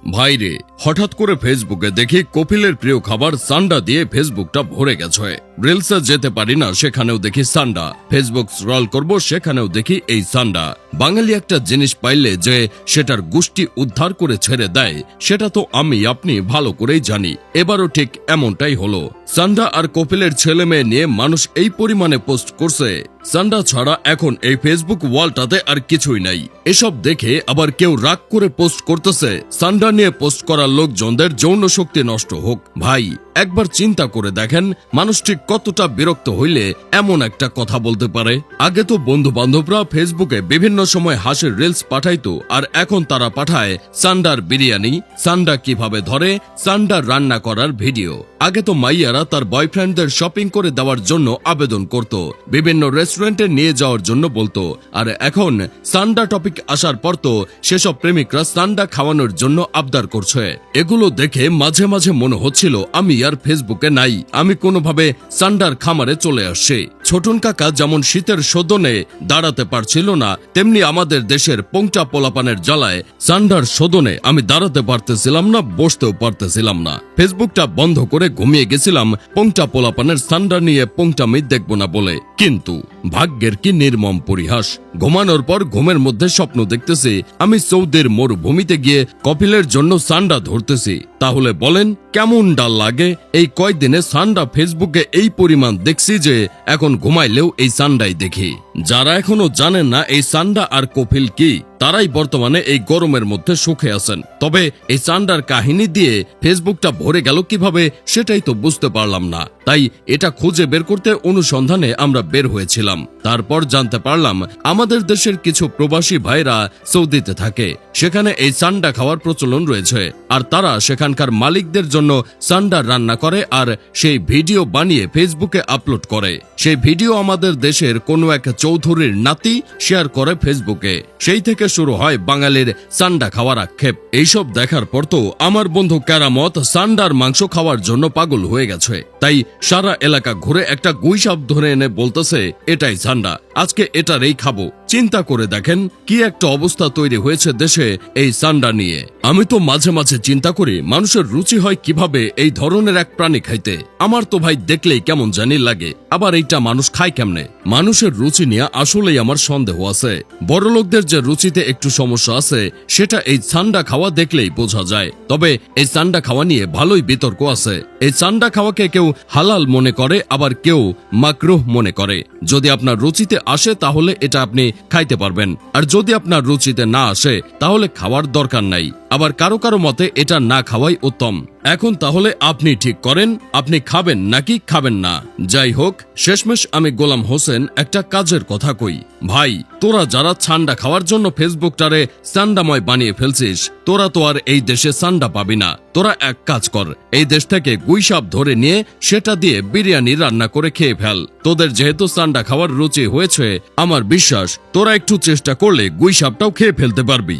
ভাইরে, হঠাৎ করে ফেসবুকে দেখি কপিলের প্রিয় খাবার সান্ডা দিয়ে ফেসবুকটা ভরে গেছে। রিলসে যেতে পারি না, সেখানেও দেখি সান্ডা। ফেসবুক স্ক্রল করব, সেখানেও দেখি এই সান্ডা। বাঙালি একটা জিনিস পাইলে যে সেটার গুষ্টি উদ্ধার করে ছেড়ে দেয়, সেটা তো আমি আপনি ভালো করেই জানি। এবারও ঠিক এমনটাই হলো। সান্ডা আর কপিলের ছেলে মেয়ে নিয়ে মানুষ এই পরিমাণে পোস্ট করছে। সান্ডা ছাড়া এখন এই ফেসবুক ওয়ালটাতে আর কিছুই নাই। এসব দেখে আবার কেউ রাগ করে পোস্ট করতেছে সান্ডা নিয়ে পোস্ট করা লোকজনদের যৌন শক্তি নষ্ট হোক। ভাই, একবার চিন্তা করে দেখেন মানুষ ঠিক কতটা বিরক্ত হইলে এমন একটা কথা বলতে পারে। আগে তো বন্ধু বান্ধবরা ফেসবুকে বিভিন্ন সময় হাসির রিলস পাঠাইতো, আর এখন তারা পাঠায় সান্ডার বিরিয়ানি, সান্ডা কিভাবে ধরে, সান্ডার রান্না করার ভিডিও। আগে তো মাইয়ারা তার বয়ফ্রেন্ডদের শপিং করে দেওয়ার জন্য আবেদন করত, বিভিন্ন রেস্টুরেন্টে নিয়ে যাওয়ার জন্য বলতো, আর এখন সান্ডা টপিক আসার পর তো সেসব প্রেমিকরা সান্ডা খাওয়ানোর জন্য আবদার করছে। এগুলো দেখে মাঝে মাঝে মনে হচ্ছিল আমি আর ফেসবুকে নাই, আমি কোনোভাবে সান্ডার খামারে চলে আসছি। ছোটন কাকা যেমন শীতের শোধনে দাঁড়াতে পারছিল না, তেমনি আমাদের দেশের পোংটা পোলাপানের জ্বালায় সান্ডার শোধনে আমি দাঁড়াতে পারতেছিলাম না, বসতেও পারতেছিলাম না। ফেসবুকটা বন্ধ করে ঘুমিয়ে গেছিলাম পোংটা পোলাপানের সান্ডা নিয়ে পোংটামি দেখব না বলে। কিন্তু ভাগ্যের কি নির্মম পরিহাস, ঘুমানোর পর ঘুমের মধ্যে স্বপ্ন দেখতেছি আমি সৌদির মরুভূমিতে গিয়ে কপিলের জন্য সান্ডা ধরতেছি। তাহলে বলেন কেমন ডাল লাগে? এই কয়েকদিনে সান্ডা ফেসবুকে এই পরিমাণ দেখছি যে এখন ঘুমাইলেও এই সান্ডাই দেখি। যারা এখনো জানেন না এই সান্ডা আর কপিল কি, তারাই বর্তমানে এই গরমের মধ্যে সুখে আছেন। তবে এই সান্ডার কাহিনী দিয়ে ফেসবুকটা ভরে গেল কিভাবে, সেটাই তো বুঝতে পারলাম না। তাই এটা খুঁজে বের করতে অনুসন্ধানে আমরা বের হয়েছিলাম। তারপর জানতে পারলাম আমাদের দেশের কিছু প্রবাসী ভাইরা সৌদিতে থাকে, সেখানে এই সান্ডা খাওয়ার প্রচলন রয়েছে, আর তারা সেখানকার মালিকদের জন্য সান্ডা রান্না করে আর সেই ভিডিও বানিয়ে ফেসবুকে আপলোড করে। সেই ভিডিও আমাদের দেশের কোনো এক চৌধুরীর নাতি শেয়ার করে ফেসবুকে। সেই থেকে শুরু হয় বাঙালির সান্ডা খাওয়ার আক্ষেপ। এইসব দেখার পর তো আমার বন্ধু কেরামত সান্ডার মাংস খাওয়ার জন্য পাগল হয়ে গেছে। তাই সারা এলাকা ঘুরে একটা গুইসাপ ধরে এনে বলতেছে এটাই সান্ডা, আজকে এটারই খাবো। চিন্তা করে দেখেন কি একটা অবস্থা তৈরি হয়েছে দেশে এই সান্ডা নিয়ে। আমি তো মাঝে মাঝে চিন্তা করি মানুষের রুচি হয় কিভাবে এই ধরনের এক প্রাণী খাইতে। আমার তো ভাই দেখলেই কেমন জানি লাগে, আবার এইটা মানুষ খায় কেমনে? মানুষের রুচি নিয়ে আসলেই আমার সন্দেহ আছে। বড়লোকদের যে রুচিতে একটু সমস্যা আছে সেটা এই সান্ডা খাওয়া দেখলেই বোঝা যায়। তবে এই সান্ডা খাওয়া নিয়ে ভালোই বিতর্ক আছে। এই সান্ডা খাওয়াকে কেউ হালাল মনে করে, আবার কেউ মাকরুহ মনে করে। যদি আপনার রুচিতে আসে তাহলে এটা আপনি খাইতে পারবেন, আর যদি আপনার রুচিতে না আসে তাহলে খাওয়ার দরকার নাই। আবার কারো কারো মতে এটা না খাওয়াই উত্তম। এখন তাহলে আপনি ঠিক করেন আপনি খাবেন নাকি খাবেন না। যাই হোক, শেষমেশ আমি গোলাম হোসেন একটা কাজের কথা কই। ভাই, তোরা যারা সান্ডা খাওয়ার জন্য ফেসবুকটারে সান্ডাময় বানিয়ে ফেলছিস, তোরা তো আর এই দেশে সান্ডা পাবি না। তোরা এক কাজ কর, এই দেশ থেকে গুইসাপ ধরে নিয়ে সেটা দিয়ে বিরিয়ানি রান্না করে খেয়ে ফেল। তোদের যেহেতু সান্ডা খাওয়ার রুচি হয়েছে, আমার বিশ্বাস তোরা একটু চেষ্টা করলে গুইসাপটাও খেয়ে ফেলতে পারবি।